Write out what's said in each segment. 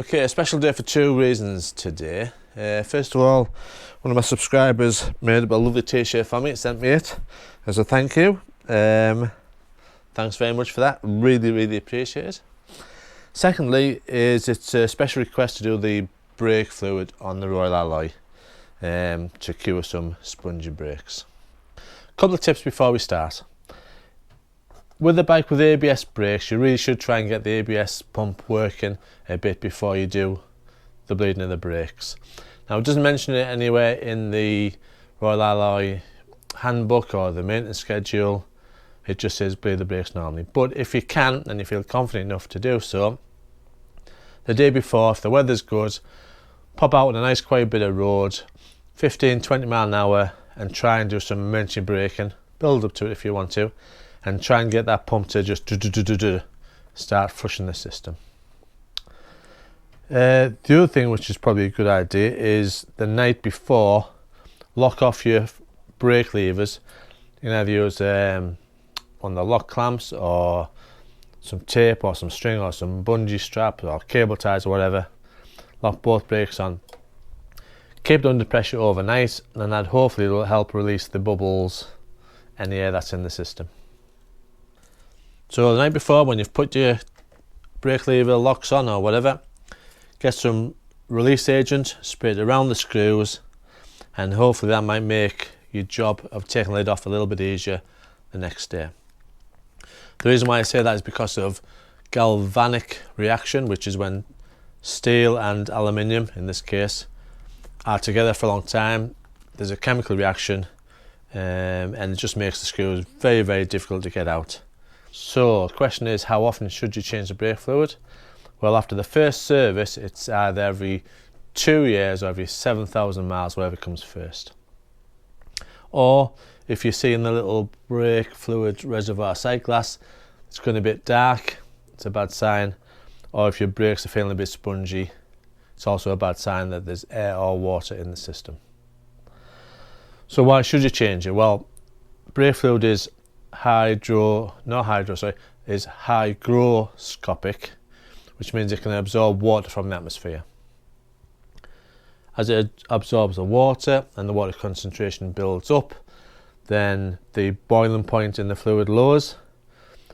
Okay, a special day for two reasons today. First of all, one of my subscribers made up a lovely t-shirt for me, sent me it as a thank you. Thanks very much for that, really appreciate it. Secondly, it's a special request to do the brake fluid on the Royal Alloy to cure some spongy brakes. A couple of tips before we start. With a bike with ABS brakes, you really should try and get the ABS pump working a bit before you do the bleeding of the brakes. Now, it doesn't mention it anywhere in the Royal Alloy handbook or the maintenance schedule. It just says bleed the brakes normally. But if you can and you feel confident enough to do so, the day before, if the weather's good, pop out on a nice quiet bit of road, 15-20 mile an hour, and try and do some emergency braking. Build up to it if you want to, and try and get that pump to just start flushing the system. The other thing, which is probably a good idea, is the night before, lock off your brake levers. You can either use one of the lock clamps or some tape or some string or some bungee strap or cable ties or whatever. Lock both brakes on. Keep it under pressure overnight, and that hopefully will help release the bubbles, any air that's in the system. So the night before, when you've put your brake lever locks on or whatever, get some release agent, spray it around the screws, and hopefully that might make your job of taking the lid off a little bit easier the next day. The reason why I say that is because of galvanic reaction, which is when steel and aluminium, in this case, are together for a long time. There's a chemical reaction and it just makes the screws very difficult to get out. So the question is, how often should you change the brake fluid? Well, after the first service, it's either every 2 years or every 7,000 miles, whatever comes first. Or if you're seeing the little brake fluid reservoir sight glass, it's going a bit dark, it's a bad sign. Or if your brakes are feeling a bit spongy, it's also a bad sign that there's air or water in the system. So why should you change it? Well, brake fluid is hygroscopic, which means it can absorb water from the atmosphere. As it absorbs the water and the water concentration builds up, then the boiling point in the fluid lowers.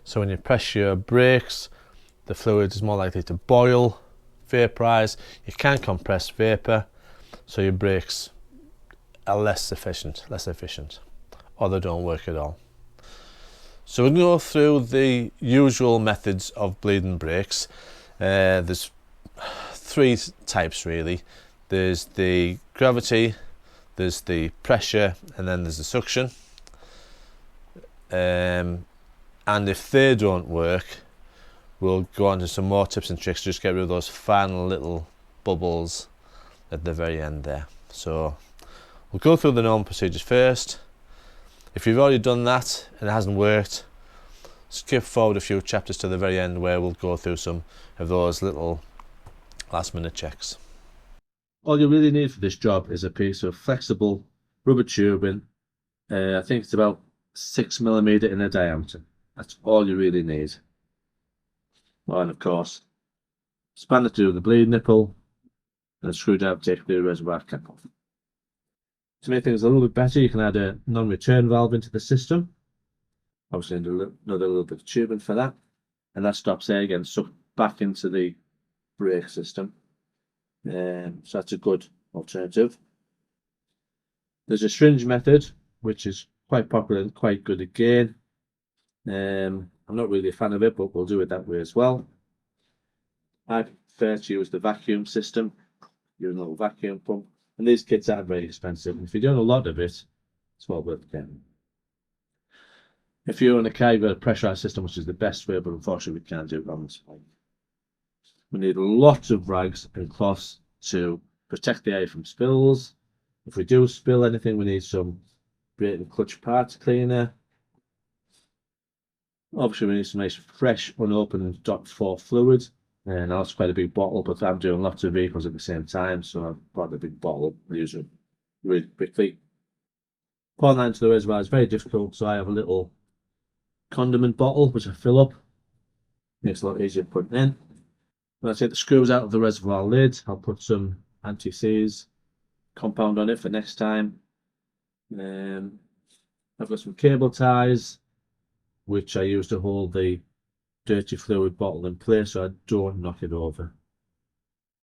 So when you press your brakes, the fluid is more likely to boil, vaporize. You can compress vapor, so your brakes are less efficient, or they don't work at all. So we're going to go through the usual methods of bleeding brakes. There's three types really. There's the gravity, there's the pressure, and then there's the suction. And if they don't work, we'll go on to some more tips and tricks to just get rid of those final little bubbles at the very end there. So we'll go through the normal procedures first. If you've already done that and it hasn't worked, skip forward a few chapters to the very end where we'll go through some of those little last minute checks. All you really need for this job is a piece of flexible rubber tubing. I think it's about 6mm in diameter. That's all you really need. Well, and of course, spanner to do the bleed nipple, and a screwdriver to take the reservoir cap off. To make things a little bit better, you can add a non-return valve into the system. Obviously, another little bit of tubing for that, and that stops air getting sucked back into the brake system. So that's a good alternative. There's a syringe method, which is quite popular and quite good again. I'm not really a fan of it, but we'll do it that way as well. I prefer to use the vacuum system, use a little vacuum pump. And these kits aren't very expensive. If you're doing a lot of it, it's well worth getting. If you're in a car, you've got a pressurized system, which is the best way, but unfortunately we can't do it on this bike. We need lots of rags and cloths to protect the air from spills. If we do spill anything, we need some brake and clutch parts cleaner. Obviously we need some nice fresh, unopened and .4 fluid. And that's quite a big bottle, but I'm doing lots of vehicles at the same time, so I've bought a big bottle. I use it really quickly. Pouring that into the reservoir is very difficult, so I have a little condiment bottle which I fill up. Makes it a lot easier putting in. When I take the screws out of the reservoir lid, I'll put some anti-seize compound on it for next time. I've got some cable ties, which I use to hold the dirty fluid bottle in place so I don't knock it over.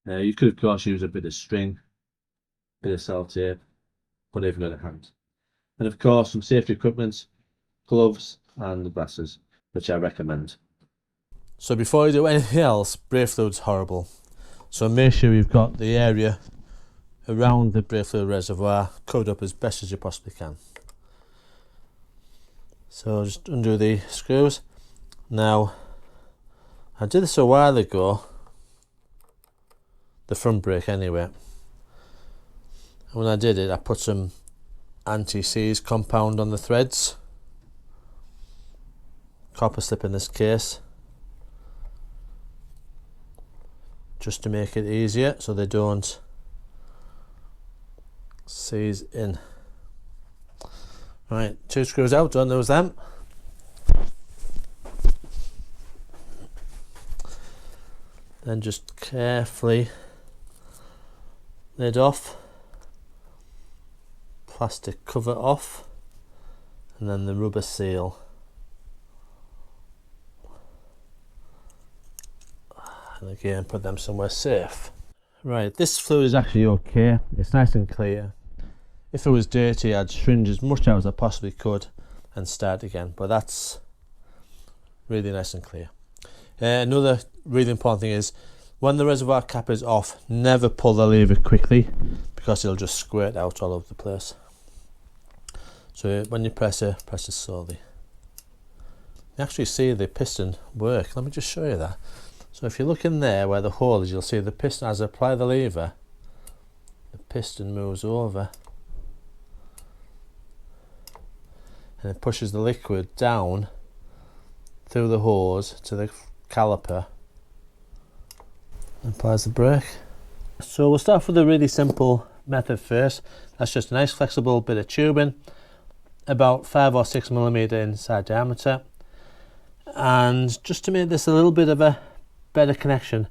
You could, of course, use a bit of string, bit of sellotape, whatever you've got at hand. And of course, some safety equipment, gloves and glasses, which I recommend. So before you do anything else, brake fluid's horrible. So make sure you've got the area around the brake fluid reservoir covered up as best as you possibly can. So just undo the screws. Now, I did this a while ago, the front brake anyway. And when I did it, I put some anti-seize compound on the threads, copper slip in this case, just to make it easier so they don't seize in. Right, 2 screws out, don't lose them. Then just carefully lid off, plastic cover off, and then the rubber seal. And again, put them somewhere safe. Right, this fluid is actually okay, it's nice and clear. If it was dirty, I'd syringe as much out as I possibly could and start again, but that's really nice and clear. Another really important thing is, when the reservoir cap is off, never pull the lever quickly because it'll just squirt out all over the place. So when you press it slowly. You actually see the piston work. Let me just show you that. So if you look in there where the hole is, you'll see the piston, as I apply the lever, the piston moves over and it pushes the liquid down through the hose to the caliper and applies the brake. So we'll start with a really simple method first. That's just a nice flexible bit of tubing, about 5 or 6 millimeter inside diameter, and just to make this a little bit of a better connection,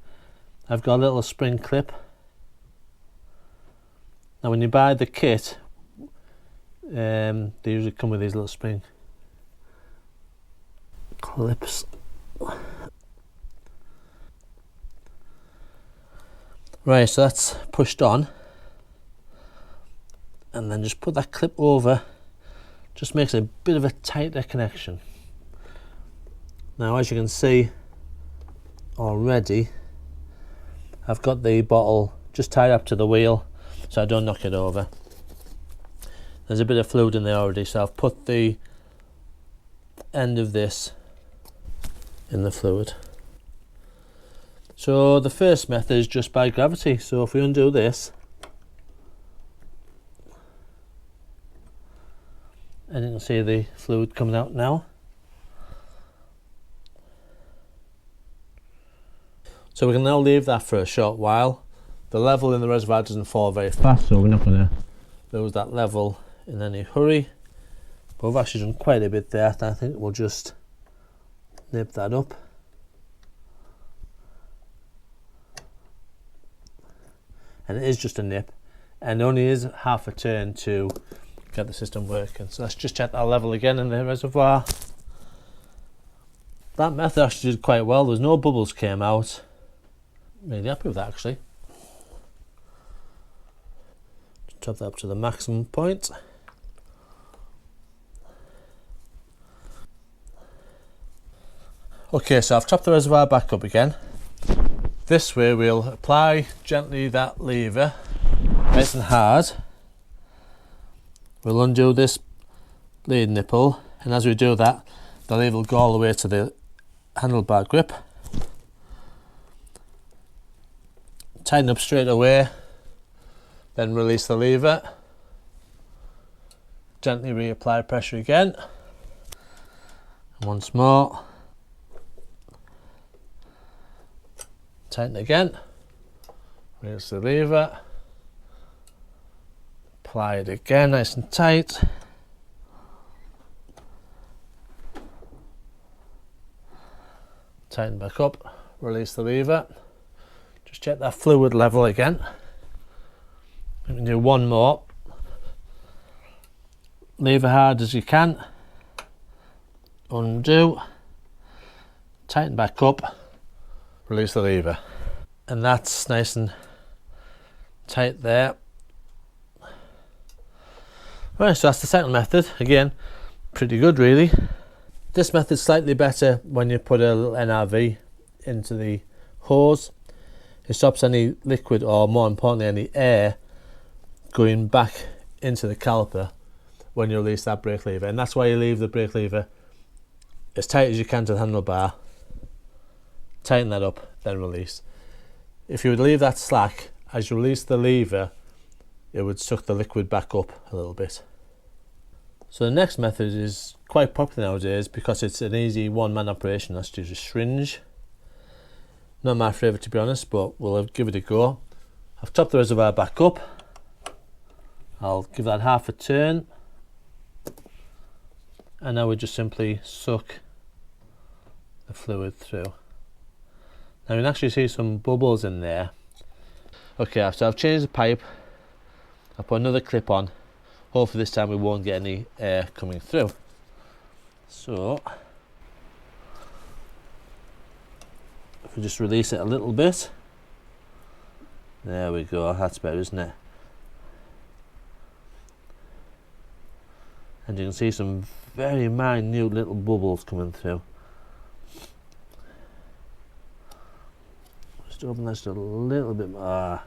I've got a little spring clip. Now when you buy the kit, they usually come with these little spring clips. Right, so that's pushed on, and then just put that clip over, just makes a bit of a tighter connection. Now as you can see already, I've got the bottle just tied up to the wheel so I don't knock it over. There's a bit of fluid in there already, so I've put the end of this in the fluid. So the first method is just by gravity. So if we undo this, and you can see the fluid coming out now. So we can now leave that for a short while. The level in the reservoir doesn't fall very fast, so we're not going to lose that level in any hurry. But we've actually done quite a bit there, and I think we'll just nip that up. And it is just a nip, and only is half a turn to get the system working. So let's just check that level again in the reservoir. That method actually did quite well. There's no bubbles came out. Really happy with that actually. Just top that up to the maximum point. Okay, so I've topped the reservoir back up again. This way we'll apply gently that lever, nice and hard. We'll undo this lead nipple, and as we do that, the lever will go all the way to the handlebar grip. Tighten up straight away, then release the lever. Gently reapply pressure again. And once more. Tighten again, release the lever, apply it again nice and tight, tighten back up, release the lever, Just check that fluid level again. We can do one more. Leave it hard as you can. Undo. Tighten back up. Release the lever. And that's nice and tight there. Right, so that's the second method. Again, pretty good really. This method's slightly better when you put a little NRV into the hose. It stops any liquid, or more importantly any air, going back into the caliper when you release that brake lever. And that's why you leave the brake lever as tight as you can to the handlebar. Tighten that up, then release. If you would leave that slack, as you release the lever, it would suck the liquid back up a little bit. So the next method is quite popular nowadays because it's an easy one-man operation. That's to use a syringe. Not my favourite, to be honest, but we'll give it a go. I've topped the reservoir back up. I'll give that half a turn, and now we just simply suck the fluid through. Now you can actually see some bubbles in there. Okay, so I've changed the pipe. I've put another clip on. Hopefully this time we won't get any air coming through. So if we just release it a little bit, there we go, that's better, isn't it? And you can see some very minute little bubbles coming through. Just open that just a little bit more.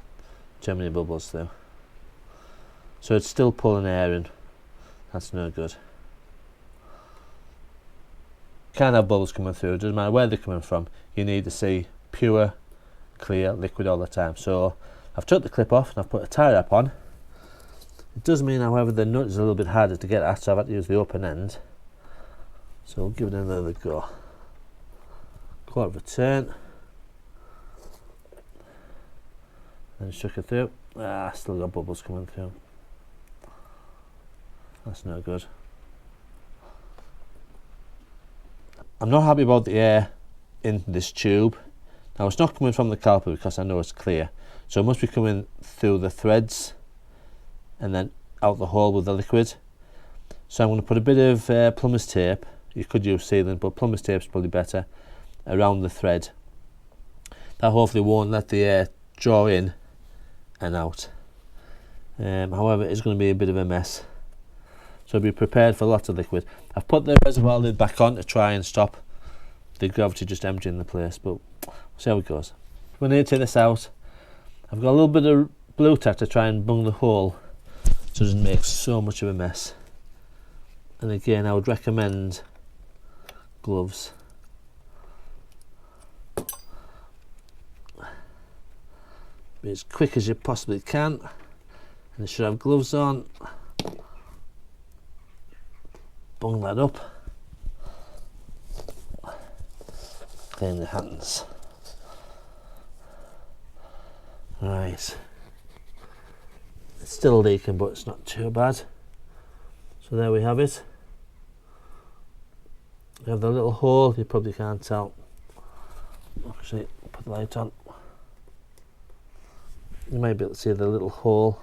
Too many bubbles through. So it's still pulling air in. That's no good. You can't have bubbles coming through. It doesn't matter where they're coming from. You need to see pure, clear liquid all the time. So I've took the clip off and I've put a tie wrap on. It does mean, however, the nut is a little bit harder to get at, so I've had to use the open end. So we'll give it another go. Quarter of a turn. And shook it through. Still got bubbles coming through. That's no good. I'm not happy about the air in this tube. Now it's not coming from the caliper because I know it's clear, so it must be coming through the threads and then out the hole with the liquid. So I'm going to put a bit of plumber's tape. You could use sealant, but plumber's tape is probably better, around the thread. That hopefully won't let the air draw in and out. However, it's going to be a bit of a mess, so be prepared for lots of liquid. I've put the reservoir lid back on to try and stop the gravity just emptying the place, but we'll see how it goes. We're going to take this out. I've got a little bit of blue tack to try and bung the hole so it doesn't make so much of a mess. And again, I would recommend gloves. Be as quick as you possibly can, and you should have gloves on. Bung that up. Clean the hands. Right. It's still leaking, but it's not too bad. So there we have it. We have the little hole, you probably can't tell. Actually, put the light on. You might be able to see the little hole.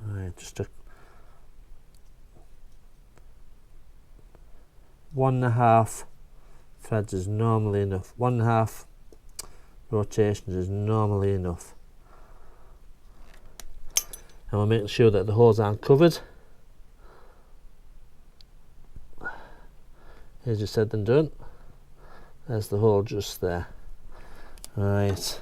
Right, just a 1.5 threads is normally enough. 1.5 rotations is normally enough. And we're making sure that the holes aren't covered. Easier said than done. There's the hole just there. Right.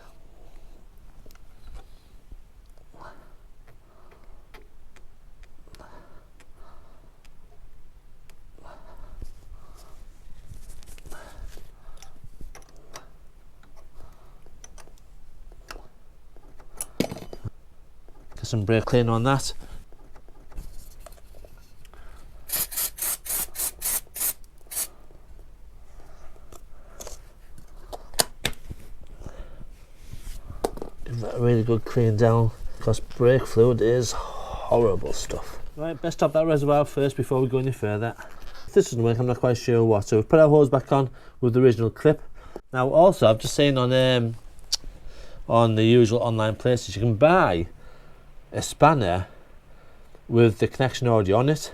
Get some brake cleaner on that. Give that a really good clean down, because brake fluid is horrible stuff. Right, best stop that reservoir first before we go any further. If this doesn't work, I'm not quite sure what. So we've put our hose back on with the original clip. Now also, I've just seen on the usual online places, you can buy a spanner with the connection already on it.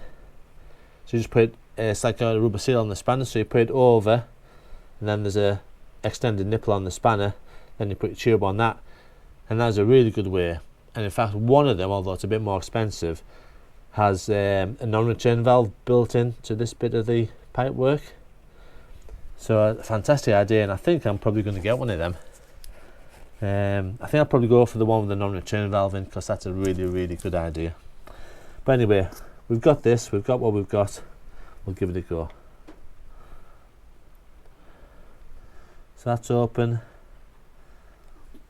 So you just put it's like a rubber seal on the spanner, so you put it over, and then there's a extended nipple on the spanner, then you put your tube on that, and that's a really good way. And in fact, one of them, although it's a bit more expensive, has a non-return valve built in to this bit of the pipe work. So a fantastic idea, and I think I'm probably going to get one of them. I think I'll probably go for the one with the non-return valve in, because that's a really good idea. But anyway, we've got this, we've got what we've got, we'll give it a go. So that's open.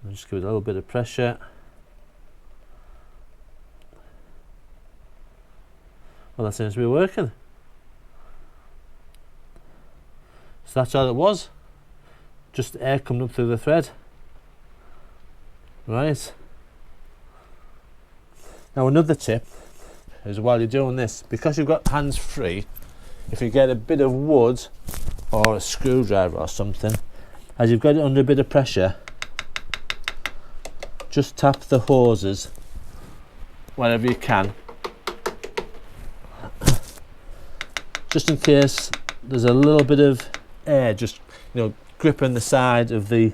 I'll just give it a little bit of pressure. Well, that seems to be working. So that's all it was. Just air coming up through the thread. Right. Now another tip is, while you're doing this, because you've got hands free, if you get a bit of wood or a screwdriver or something, as you've got it under a bit of pressure, just tap the hoses wherever you can, just in case there's a little bit of air just, you know, gripping the side of the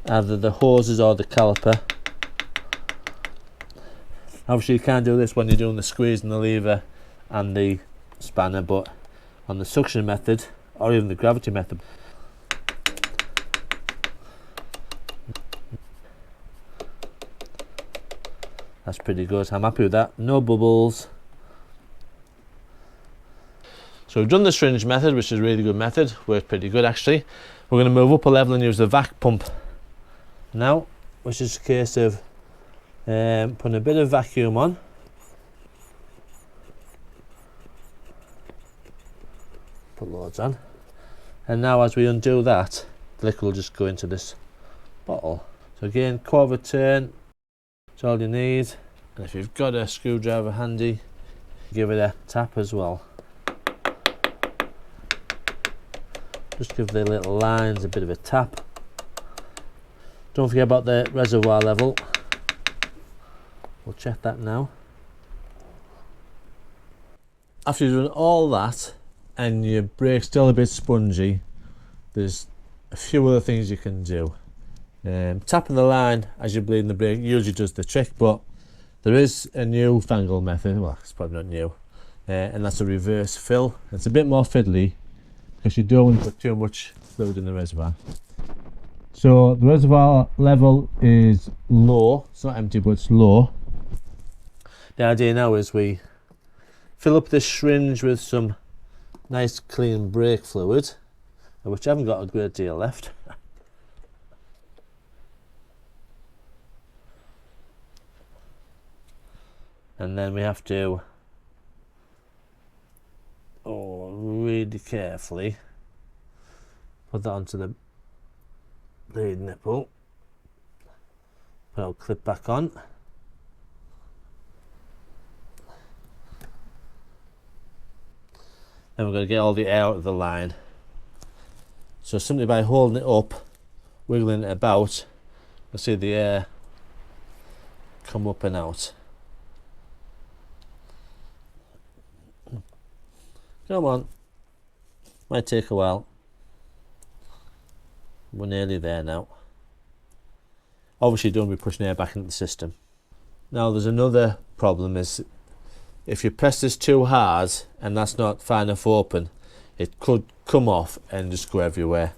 either the hoses or the caliper. Obviously you can't do this when you're doing the squeeze and the lever and the spanner, but on the suction method or even the gravity method, that's pretty good. I'm happy with that. No bubbles. So we've done the syringe method, which is a really good method. Worked pretty good actually. We're going to move up a level and use the vac pump now, which is a case of putting a bit of vacuum on. Put loads on. And now as we undo that, the liquid will just go into this bottle. So again, quarter of a turn, that's all you need. And if you've got a screwdriver handy, give it a tap as well. Just give the little lines a bit of a tap. Don't forget about the reservoir level. We'll check that now. After you've done all that and your brake's still a bit spongy, there's a few other things you can do. Tapping the line as you're bleeding the brake usually does the trick, but there is a new fangled method. Well, it's probably not new, and that's a reverse fill. It's a bit more fiddly because you don't want to put too much fluid in the reservoir. So the reservoir level is low. It's not empty, but it's low. The idea now is we fill up this syringe with some nice clean brake fluid, which I haven't got a great deal left. And then we have to really carefully put that onto the bleed nipple. Put our clip back on. Then we're going to get all the air out of the line. So simply by holding it up, wiggling it about, you'll see the air come up and out. Come on, might take a while. We're nearly there now. Obviously don't be pushing air back into the system. Now there's another problem, is if you press this too hard and that's not far enough open, it could come off and just go everywhere.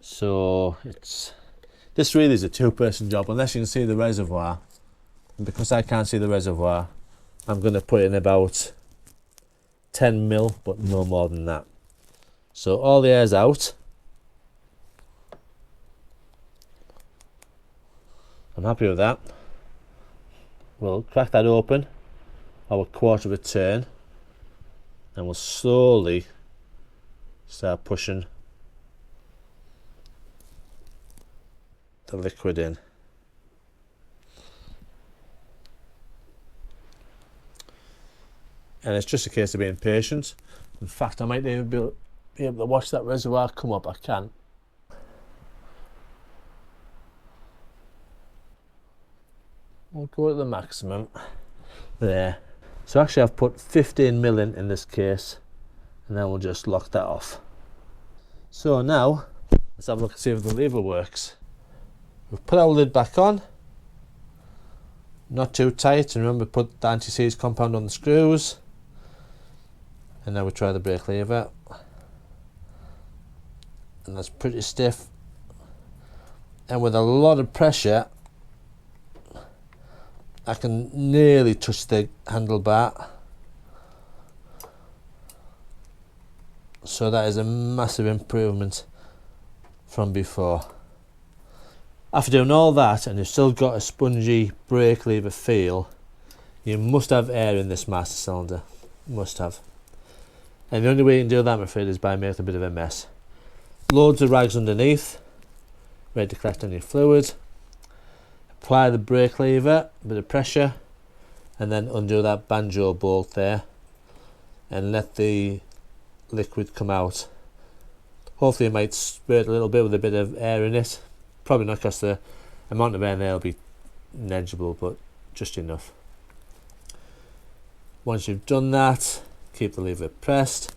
So this really is a two-person job unless you can see the reservoir. And because I can't see the reservoir, I'm going to put in about 10 mil, but no more than that. So all the air's out. I'm happy with that. We'll crack that open, our quarter of a turn, and we'll slowly start pushing the liquid in. and it's just a case of being patient. In fact, I might even be able to watch that reservoir come up. I can. We'll go to the maximum there. So actually I've put 15 mil in this case, and then we'll just lock that off. So now let's have a look and see if the lever works. We've put our lid back on, not too tight, and remember put the anti-seize compound on the screws. And now we try the brake lever, and that's pretty stiff, and with a lot of pressure I can nearly touch the handlebar. So that is a massive improvement from before. After doing all that and you've still got a spongy brake lever feel, you must have air in this master cylinder. Must have. And the only way you can do that, I'm afraid, is by making a bit of a mess. Loads of rags underneath, ready to collect any fluid. Apply the brake lever, a bit of pressure, and then undo that banjo bolt there and let the liquid come out. Hopefully it might spurt a little bit with a bit of air in it. Probably not, because the amount of air in there will be negligible, but just enough. Once you've done that, keep the lever pressed,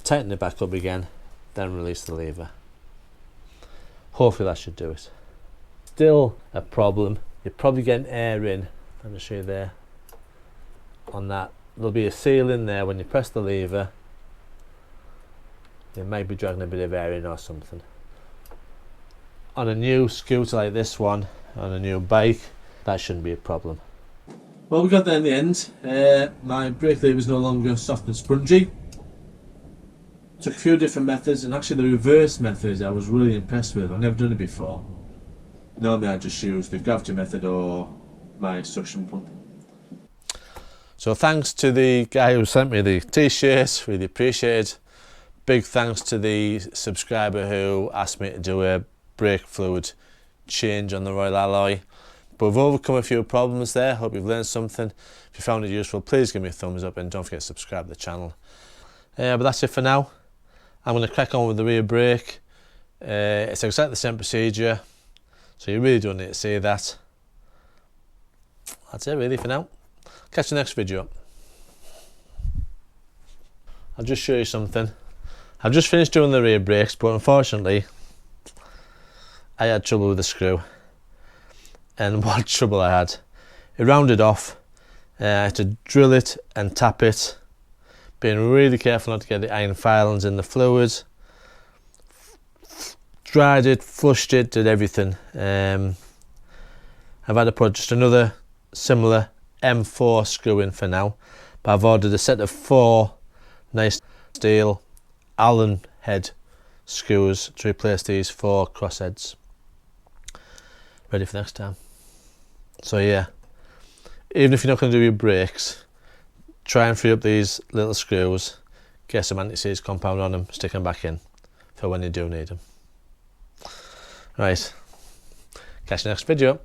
tighten it back up again, then release the lever. Hopefully that should do it. Still a problem. You're probably getting air in. Let me show you there. On that, there'll be a seal in there when you press the lever. You might be dragging a bit of air in or something. On a new scooter like this one, on a new bike, that shouldn't be a problem. Well, we got there in the end. My brake lever is no longer soft and spongy. Took a few different methods, and actually the reverse method I was really impressed with. I've never done it before. Normally I just use the gravity method or my suction pump. So thanks to the guy who sent me the t-shirts, really appreciate it. Big thanks to the subscriber who asked me to do a brake fluid change on the Royal Alloy. But we've overcome a few problems there. Hope you've learned something. If you found it useful, please give me a thumbs up and don't forget to subscribe to the channel. But that's it for now. I'm going to crack on with the rear brake. It's exactly the same procedure, so you really don't need to see that. That's it really for now. Catch you next video. I'll just show you something. I've just finished doing the rear brakes, but unfortunately I had trouble with the screw. And what trouble I had. It rounded off. I had to drill it and tap it. Being really careful not to get the iron filings in the fluid. Dried it, flushed it, did everything. I've had to put just another similar M4 screw in for now. But I've ordered a set of 4 nice steel Allen head screws to replace these 4 crossheads. Ready for next time. So yeah, even if you're not going to do your brakes, try and free up these little screws, get some anti-seize compound on them, stick them back in for when you do need them. Right, catch you next video.